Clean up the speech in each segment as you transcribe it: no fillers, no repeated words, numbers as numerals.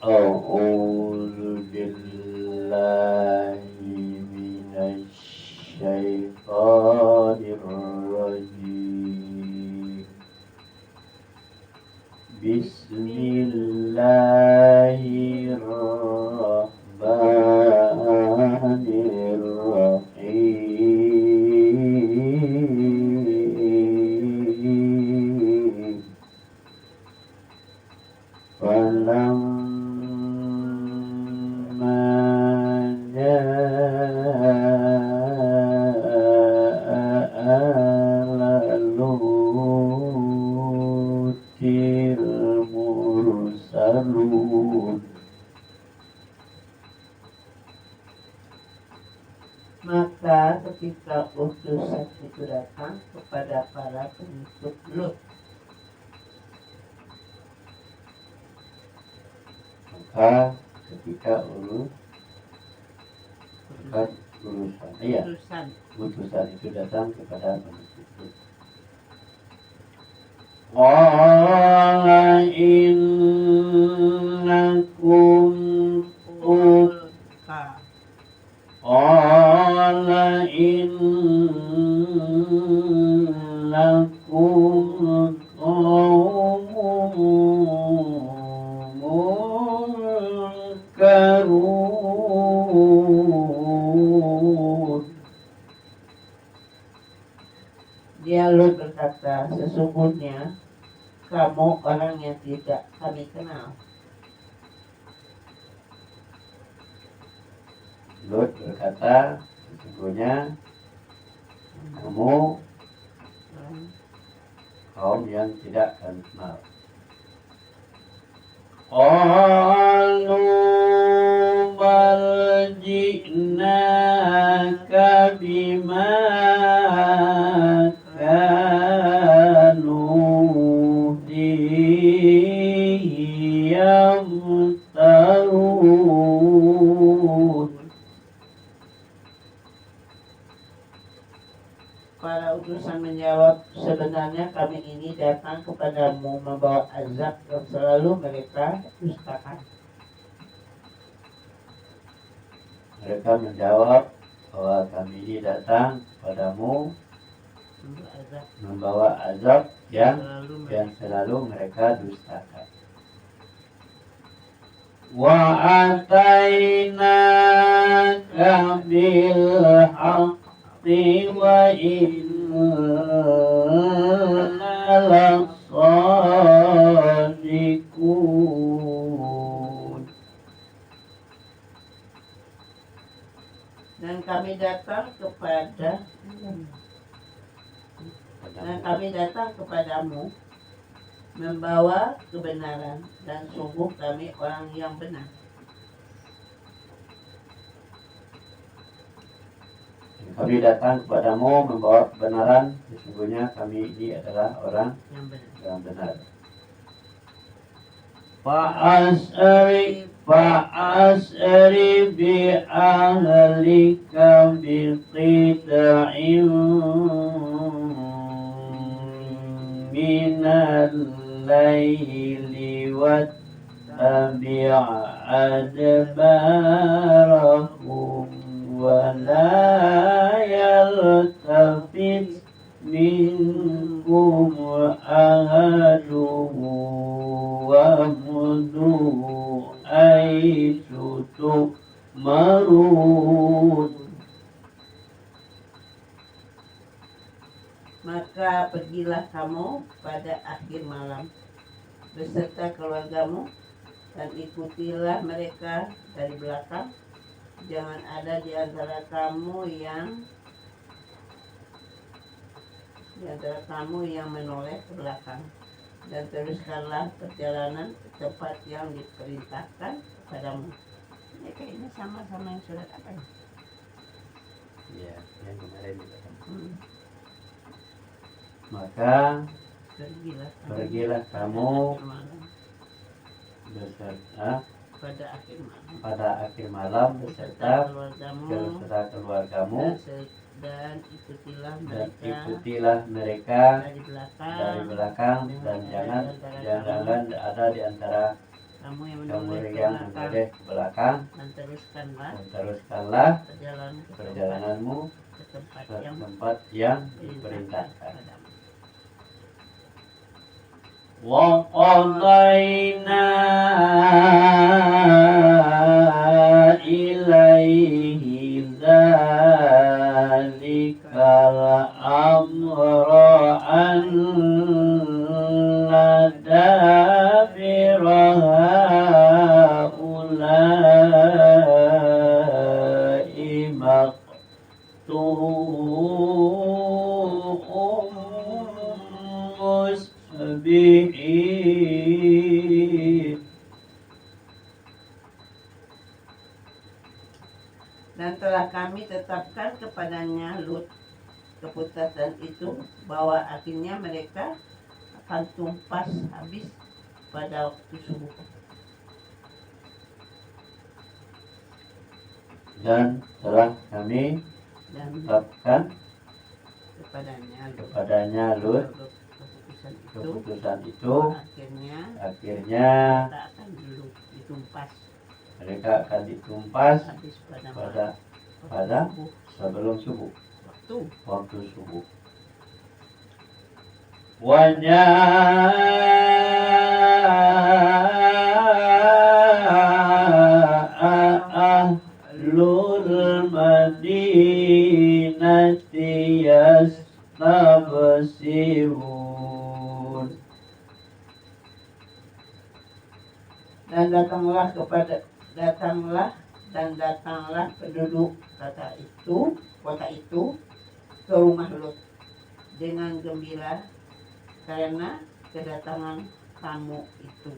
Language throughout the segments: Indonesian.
أعوذ بالله من الشيطان الرجيم. بسم الله الرحمن الرحيم. فلما جاء آل لوط المرسلون. Maka ketika utusan itu datang kepada para pengikut Lut, maka ketika utusan itu datang kepada pengikut Lut. Qala innakum Qala innakum qaumun munkarun. dia Lut berkata, sesungguhnya kamu orang yang tidak kami kenal. Lut berkata, sesungguhnya kamu kaum yang tidak kami kenal. Qalu bal ji'naka bima kanu fihi yamtarun. Para utusan menjawab, sebenarnya kami ini datang kepadamu membawa azab yang selalu mereka dustakan. Mereka menjawab bahwa kami ini datang kepadamu membawa azab yang selalu mereka dustakan. Wa atainaka bil haqqi wa inna lasadiqun. Dan kami datang kepadamu membawa kebenaran, dan sungguh kami orang yang benar. Kami datang kepadamu membawa kebenaran, sesungguhnya kami ini adalah orang yang benar. Fa'asri bi ahlika bi qita'in minal layli wattabi' adbarahum wa la yaltafit minkum ahadun wamdu aitu tu'marun. Maka pergilah kamu pada akhir malam beserta keluargamu, dan ikutilah mereka dari belakang. Jangan ada di antara kamu yang menoleh ke belakang, dan teruskanlah perjalanan ke tempat yang diperintahkan kepadamu. Ini kayaknya sama-sama yang surat apa ya? Iya, yang kemarin juga. Maka pergilah kamu beserta pada akhir malam beserta keluargamu, dan ikutilah mereka dari belakang, dan jangan ada di antara kamu yang kamu menoleh ke yang belakang, menoleh ke belakang, dan dan teruskanlah perjalananmu perjalananmu ke tempat ke yang tempat yang diperintahkan diperintahkan. padamu. وَقَضَيْنَا إِلَيْهِ ذَلِكَ الْأَمْرَ أَنَّ دَابِرَ هَؤُلَاءِ مَقْطُوعٌ مُصْبِحِينَ. Dan telah kami tetapkan kepadanya Lut keputusan itu, bahwa akhirnya mereka akan tumpas habis pada waktu subuh. Dan telah kami Dan tetapkan kepadanya Lut keputusan itu, keputusan itu, akhirnya mereka akan ditumpas mereka akan ditumpas habis pada sebelum subuh, waktu subuh. Ahlul madinati yastabsirun. Dan datanglah penduduk kota itu ke rumah Lut dengan gembira karena kedatangan tamu itu.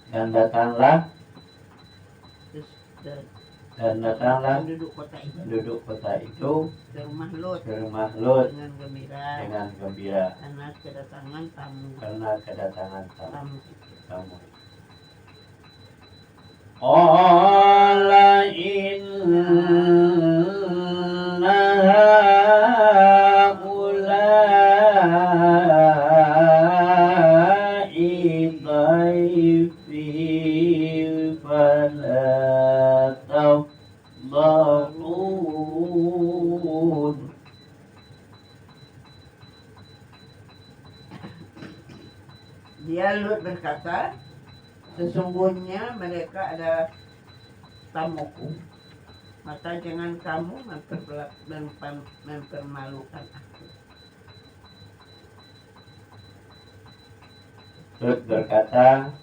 Dan datanglah penduduk kota itu ke rumah Lut dengan gembira karena kedatangan tamu. Qala inna haula'i dhaifi fala tafdhun. Dia Lut berkata, sesungguhnya mereka adalah tamuku, maka jangan kamu mempermalukan aku. Lut berkata,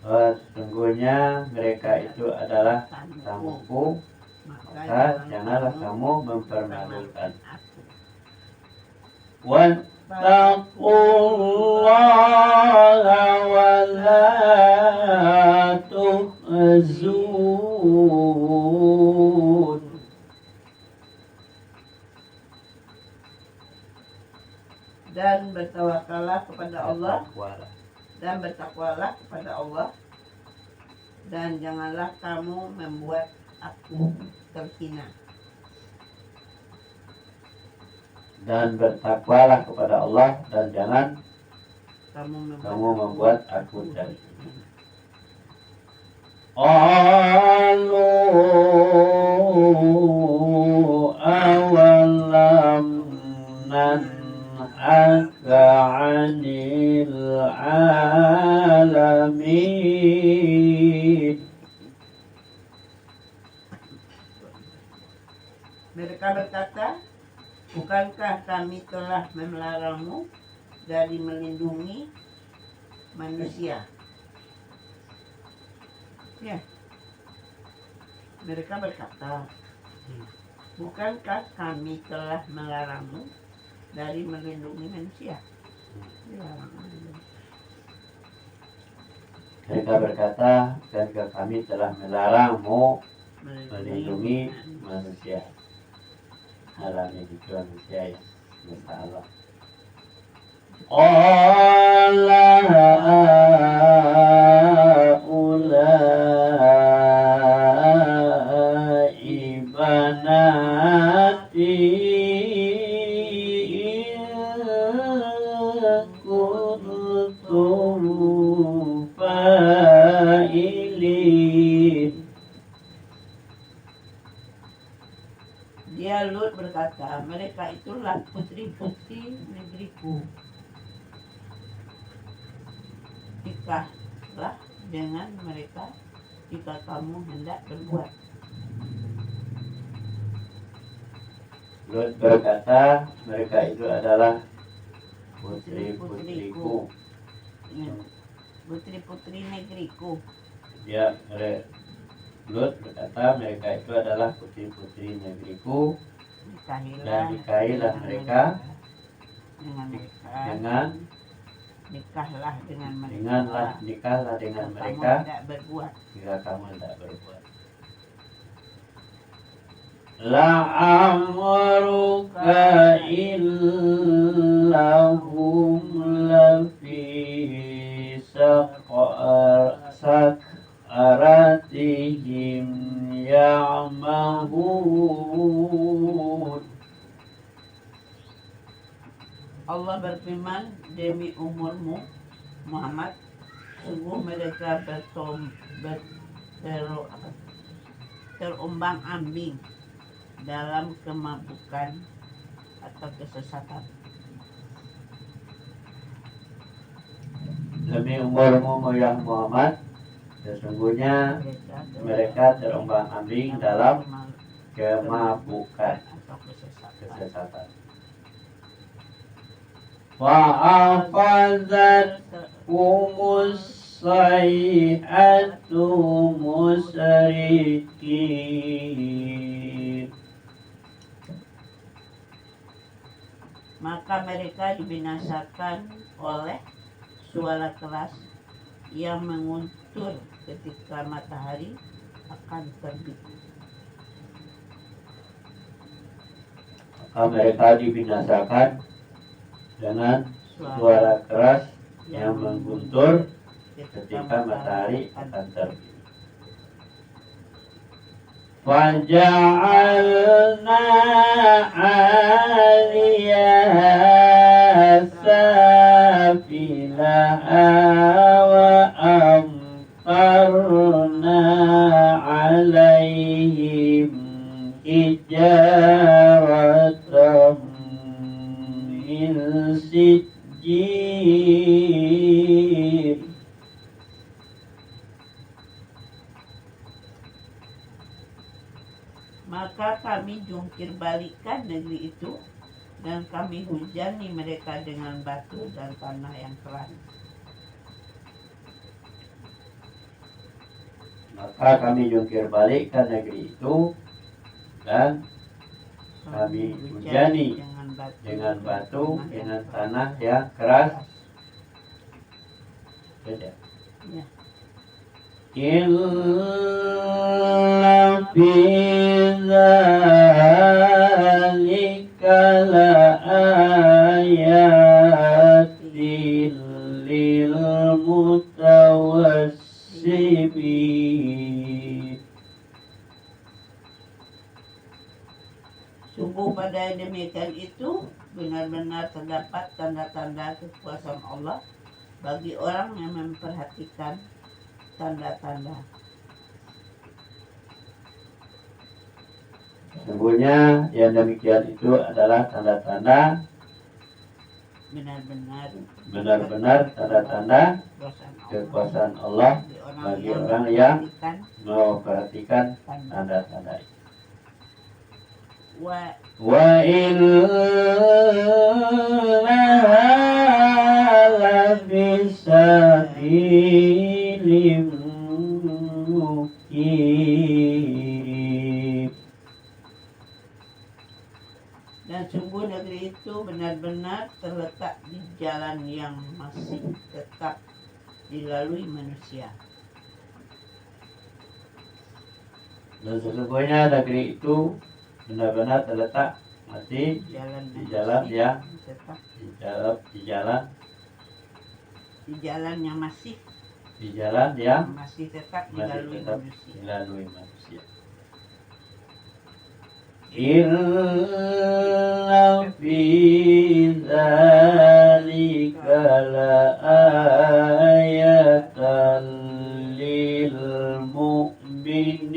sesungguhnya mereka itu adalah tamuku, maka janganlah kamu mempermalukan aku. Wattaqullaha wa la tuhzun. Dan bertakwalah kepada Allah, dan janganlah kamu membuat aku terhina. Dan bertakwalah kepada Allah, dan jangan kamu membuat aku terhina. Qalu awalam nanhaka 'anil 'alamin. Mereka berkata, bukankah kami telah melarangmu dari melindungi manusia? Ya. Mereka berkata, bukankah kami telah melarangmu dari melindungi manusia? Mereka berkata, bukankah kami telah melarangmu melindungi manusia? Halalnya itu manusia ya, Masya Allah. Ulai banati Dia Lut berkata, mereka itulah putri-putri negeriku. Nikahlah dengan mereka jika kamu hendak berbuat. Lut berkata, mereka itu adalah putri-putriku. Putri-putri negeriku. Lut berkata, mereka itu adalah putri-putri negeriku. Dan nikahilah mereka dengan nikahlah dengan nikahlah dengan mereka jika kamu tidak berbuat. La'amruka innahum lafi saqaratihim ya'mahun. Allah berfirman, demi umurmu Muhammad, sungguh mereka terombang-ambing dalam kemabukan atau kesesatan. Demi umurmu yang Muhammad, sesungguhnya mereka terombang-ambing dalam kemabukan atau kesesatan. Wa'afazat sayhatu musrikin. Maka mereka dibinasakan oleh suara keras yang menguntur ketika matahari akan terbit. Maka mereka dibinasakan dengan suara keras yang mengguntur ketika matahari akan terbit. Faja'alna 'aliyaha safilaha wa amtarna 'alaihim hijaratan min sijjil. Maka kami jungkir balikkan negeri itu dan kami hujani mereka dengan batu dan tanah yang keras. Maka kami jungkir balikkan negeri itu dan kami hujani dengan batu, dengan tanah yang keras. Beda. Ya. Inna fi dzalika laayatin lil mutawassimin. Sungguh pada demikian itu benar-benar terdapat tanda-tanda kekuasaan Allah bagi orang yang memperhatikan tanda-tanda. Sesungguhnya yang demikian itu adalah tanda-tanda, benar-benar tanda-tanda kekuasaan Allah bagi orang yang memperhatikan tanda-tanda itu. Wa innaha labisabilim muqim. Dan sungguh negeri itu benar-benar terletak di jalan yang masih tetap dilalui manusia. Dan sesungguhnya negeri itu benar-benar terletak masih di jalan yang tetap di jalan yang masih tetap dilalui manusia. Inna fi dzalika laayatan lil mu'minin.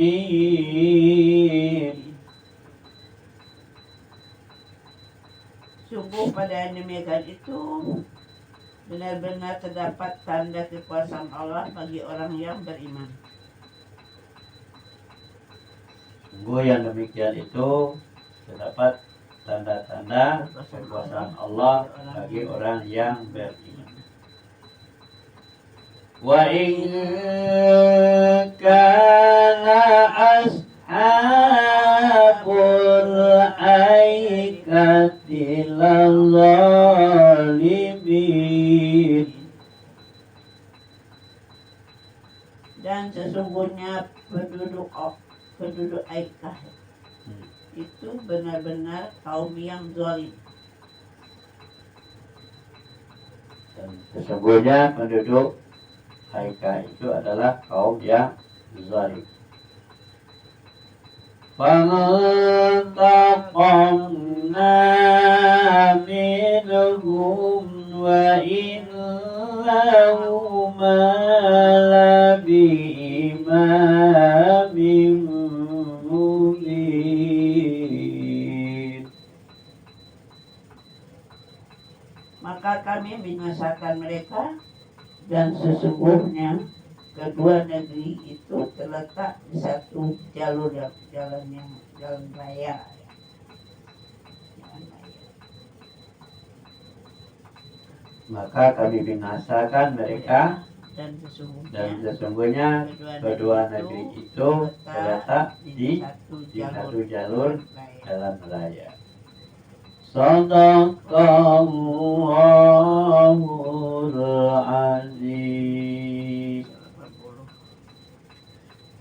sungguh pada yang demikian itu benar-benar terdapat tanda kekuasaan Allah bagi orang yang beriman. Sungguh yang demikian itu terdapat tanda-tanda kekuasaan Allah bagi orang yang beriman. Wa in kana ashabul aikati ladzalimin. Dan sesungguhnya penduduk Aikah itu benar-benar kaum yang zalim. Dan sesungguhnya penduduk Aikah itu adalah kaum yang zalim. فانتقمنا منهم وإنهما لبإمام مبين. Maka kami binasakan mereka, dan sesungguhnya kedua negeri itu terletak di satu jalan raya. Jalan raya. Maka kami binasakan mereka, dan sesungguhnya kedua negeri itu terletak di satu jalur jalan raya. Shadaqallahul Aziz.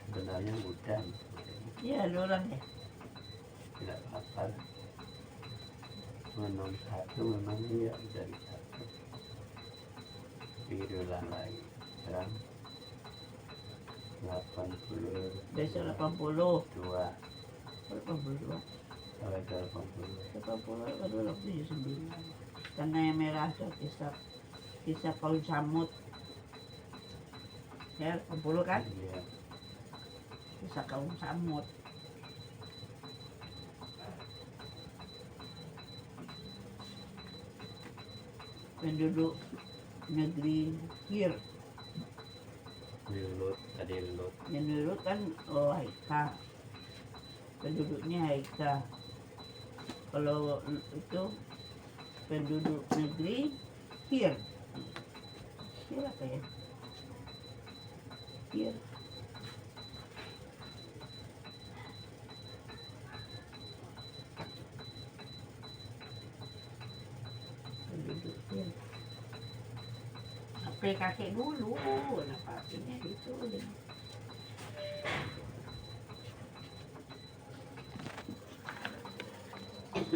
Sebenarnya mudah. Ya, ulang ya. Tidak apa-apa. Menang satu memang ya dari satu. Diulang lagi. Sekarang 80. Besok 82. 82. 79. Karena yang merah itu kisah kaum Samud. Ya, 80 kan? Iya. Kisah kaum Samud. Penduduk negeri Kir. Lut, tadi Lut. Yang dulu kan Haika. Penduduknya Haika. Kalau itu penduduk negeri Kir. Kir apa ya? Kir. Penduduk Kir. Apa kakek dulu? Kenapa artinya itu?